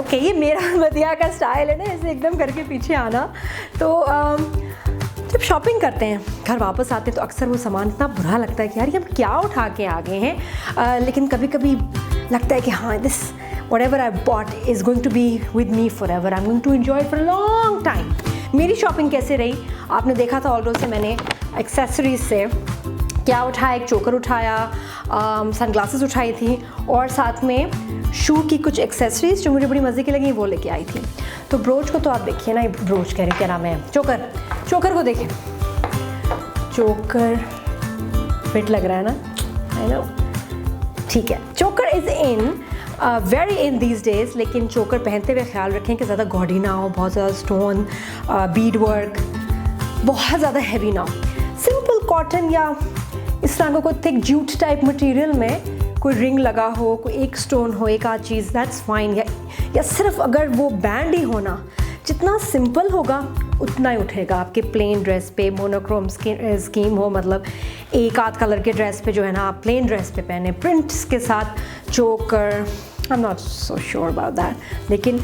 Okay, ये मेरा मदिया का स्टाइल है ना, ऐसे एकदम करके पीछे आना। तो जब शॉपिंग करते हैं घर वापस आते हैं तो अक्सर वो सामान इतना बुरा लगता है कि यार ये हम क्या उठा के आ गए हैं। लेकिन कभी कभी लगता है कि हाँ, this whatever I bought is going to be with me forever. I'm going to enjoy it for a long time. मेरी शॉपिंग कैसे रही आपने देखा था। ऑल्डो से मैंने एक्सेसरीज से क्या उठाया, एक चोकर उठाया, सनग्लासेस उठाई थी और साथ में शू की कुछ एक्सेसरीज जो मुझे बड़ी मज़े की लगी वो लेके आई थी। तो ब्रोच को तो आप देखिए ना, ब्रोच कह रहे क्या नाम है, चोकर को देखें। चोकर फिट लग रहा है ना, आई नो, ठीक है। चोकर is in very in these days, लेकिन चोकर पहनते हुए ख्याल रखें कि ज़्यादा गॉडी ना हो, बहुत ज़्यादा स्टोन बीड वर्क, बहुत ज़्यादा हैवी ना हो। सिंपल कॉटन या इस तरह का कोई थिक जूट टाइप मटेरियल में कोई रिंग लगा हो, कोई एक स्टोन हो, एक आध चीज़, दैट्स फाइन। या सिर्फ अगर वो बैंड ही होना, जितना सिंपल होगा उतना ही उठेगा आपके प्लेन ड्रेस पे। मोनोक्रोम स्कीम हो, मतलब एक आध कलर के ड्रेस पे जो है ना आप प्लेन ड्रेस पे पहने प्रिंट्स के साथ चोकर, I am not so sure about that. लेकिन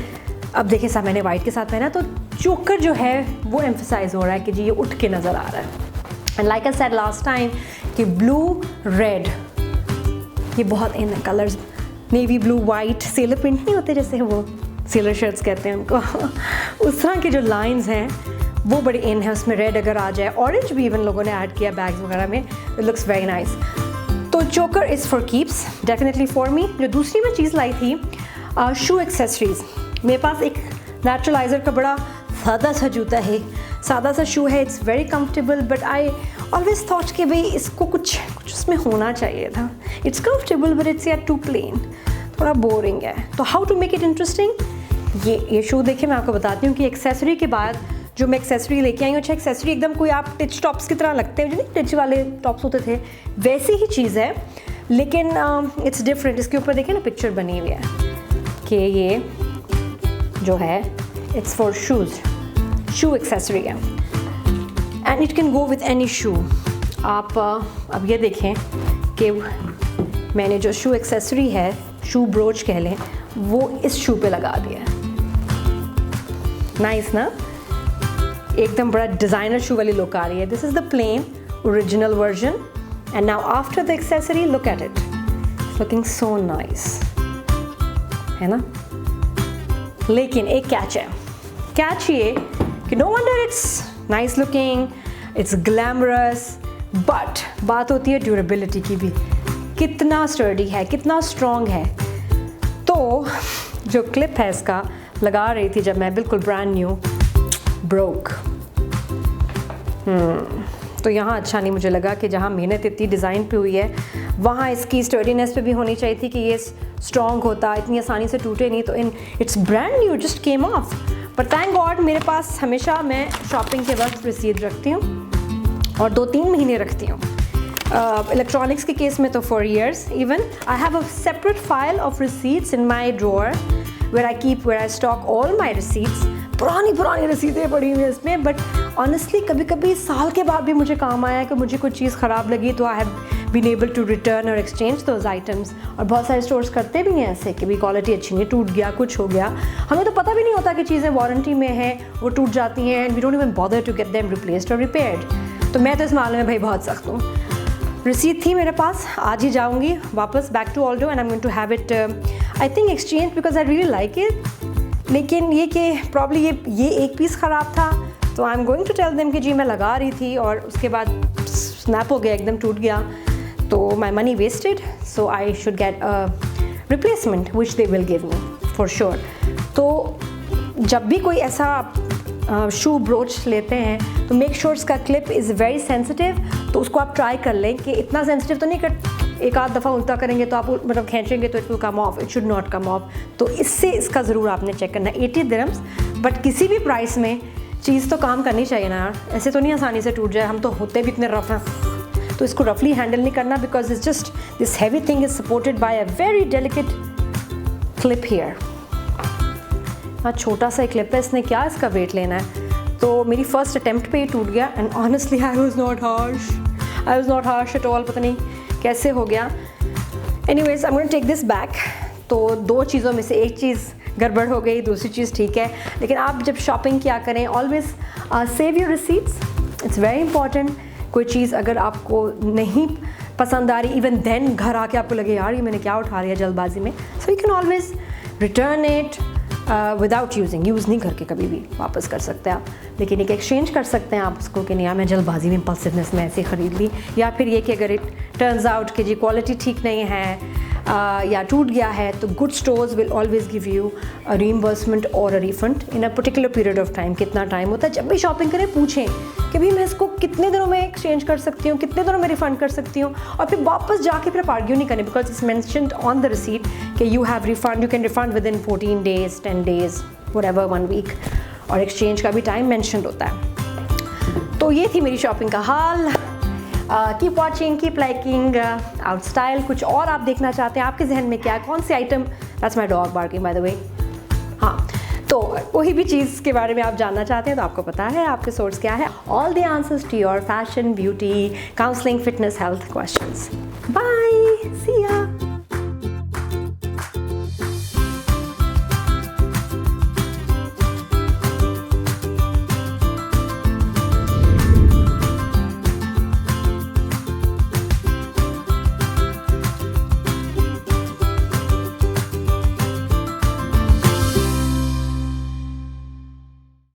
अब देखिए साहब, मैंने वाइट के साथ पहना तो चोकर जो है वो एम्फसाइज हो रहा है कि जी ये उठ के नज़र आ रहा है। And like I said last time कि ब्लू रेड ये बहुत in colours, navy blue white, sailor print नहीं होते जैसे वो सेलर शर्ट्स कहते हैं उनको उस तरह की जो लाइंस हैं वो बड़ी इन है। उसमें रेड अगर आ जाए, ऑरेंज भी इवन लोगों ने ऐड किया बैग्स वगैरह में, इट लुक्स वेरी नाइस। तो चोकर is for keeps, definitely for me. जो दूसरी मैं चीज़ लाई थी, शू एक्सेसरीज़। मेरे पास एक नेचुरलाइज़र का बड़ा सादा सा जूता है, सादा सा शू है, it's very comfortable, but I always thought कि भाई इसको कुछ उसमें होना चाहिए था। इट्स कंफर्टेबल बट इट्स यार टू प्लेन, थोड़ा बोरिंग है। तो how to make it interesting, ये शू देखिए मैं आपको बताती हूँ कि एक्सेसरी के बाद जो मैं एक्सेसरी लेके आई हूँ, अच्छा एक्सेसरी एकदम कोई आप टिच टॉप्स की तरह लगते हैं, जो नहीं टिच वाले टॉप्स होते थे वैसी ही चीज़ है, लेकिन इट्स डिफरेंट। इसके ऊपर देखिए ना पिक्चर बनी हुई है कि ये जो है it's for shoes, shoe accessory है and it can go with any shoe. आप अब ये देखें कि मैंने जो शू एक्सेसरी है, शू ब्रोच कह लें, वो इस शू पे लगा दिया है। नाइस ना, एकदम बड़ा डिज़ाइनर शू वाली लुक आ रही है। This is the plain original version and now after the accessory look at it, looking so nice, है ना। लेकिन एक कैच है, कैच ये कि no wonder it's nice looking, it's glamorous, but बात होती है ड्यूरेबिलिटी की भी, कितना स्टर्डी है, कितना स्ट्रॉन्ग है। तो जो क्लिप है इसका लगा रही थी जब मैं बिल्कुल ब्रांड न्यू, ब्रोक। तो यहाँ अच्छा नहीं मुझे लगा कि जहाँ मेहनत इतनी डिज़ाइन पे हुई है वहाँ इसकी स्टर्डीनेस पे भी होनी चाहिए थी कि ये स्ट्रॉन्ग होता, इतनी आसानी से टूटे नहीं। तो it's brand new, just came of. पर थैंक गॉड मेरे पास हमेशा मैं शॉपिंग के वक्त रसीद रखती हूँ और 2-3 महीने रखती हूँ। इलेक्ट्रॉनिक्स के केस में तो 4 years even. I have a separate file of receipts in my drawer where I stock all my receipts. पुरानी रसीदें पड़ी हुई हैं इसमें, बट ऑनेस्टली कभी कभी साल के बाद भी मुझे काम आया कि मुझे कोई चीज़ ख़राब लगी तो I have been able to return और एक्सचेंज दोज आइटम्स। और बहुत सारे स्टोर्स करते भी हैं ऐसे कि भी क्वालिटी अच्छी नहीं, टूट गया, कुछ हो गया, हमें तो पता भी नहीं होता कि चीज़ें वारंटी में हैं, वो टूट जाती हैं and we don't even bother to get them replaced और रिपेयर्ड। तो मैं तो इस मामले में भाई बहुत सख्त हूँ। रिसीट थी मेरे पास, आज ही जाऊँगी वापस back to Aldo and I am going to have it I think exchange because I really like it. लेकिन ये कि प्रॉब्ली ये एक पीस ख़राब था तो I am going to tell them कि जी मैं लगा रही थी और उसके बाद स्नैप हो गया, एकदम टूट गया, तो my money wasted, so I should get a replacement which they will give me for sure. तो जब भी कोई ऐसा शू ब्रोच लेते हैं तो मेक श्योर इसका क्लिप इज़ वेरी सेंसिटिव। तो उसको आप ट्राई कर लें कि इतना सेंसिटिव तो नहीं कर, एक आध दफ़ा उल्टा करेंगे तो आप मतलब खींचेंगे तो it will come of, it should not come of. तो इससे इसका ज़रूर आपने चेक करना। 80 dirhams, बट किसी भी प्राइस में चीज़ तो काम करनी चाहिए ना यार, ऐसे तो नहीं आसानी से टूट जाए, हम तो होते भी इतने रफ हैं। तो इसको रफली हैंडल नहीं करना because it's just this heavy thing is supported by a very delicate clip here. हाँ, छोटा सा क्लिप है, इसने क्या इसका वेट लेना है। तो मेरी फर्स्ट अटेम्प्ट पे ही टूट गया and honestly I was not harsh at all, पता नहीं कैसे हो गया। Anyways I am going to take this back. तो 2 चीज़ों में से एक चीज़ गड़बड़ हो गई, दूसरी चीज़ ठीक है। लेकिन आप जब शॉपिंग किया करें, always save your receipts, it's very important. कोई चीज़ अगर आपको नहीं पसंद आ रही, इवन देन घर आके आपको लगे यार ये मैंने क्या उठा लिया जल्दबाजी में, so you can always return it without use नहीं करके कभी भी वापस कर सकते हैं आप। लेकिन एक एक्सचेंज कर सकते हैं आप उसको कि नहीं यार मैं जल्दबाजी में इम्पल्सिवनेस में ऐसे ख़रीद ली, या फिर ये कि अगर इट टर्न्स आउट कि जी क्वालिटी ठीक नहीं है या टूट गया है, तो good stores will always give you a reimbursement और a refund in a particular period of time. कितना टाइम होता है, जब भी शॉपिंग करें पूछें कि भाई मैं इसको कितने दिनों में एक्सचेंज कर सकती हूँ, कितने दिनों में रिफंड कर सकती हूँ, और फिर वापस जाके फिर आर्ग्यू नहीं करने, because it's mentioned on the receipt कि you have refund, you can refund within 14 days 10 days whatever 1 week, और एक्सचेंज का भी टाइम मेंशन्ड होता है। तो ये थी मेरी शॉपिंग का हाल। Keep watching, keep liking out style. कुछ और आप देखना चाहते हैं, आपके जहन में क्या है, कौन सी item, that's my dog barking by the way, हाँ, तो कोई भी चीज़ के बारे में आप जानना चाहते हैं तो आपको पता है आपके सोर्स क्या है। All the answers to your fashion, beauty, counselling, fitness, health questions. Bye.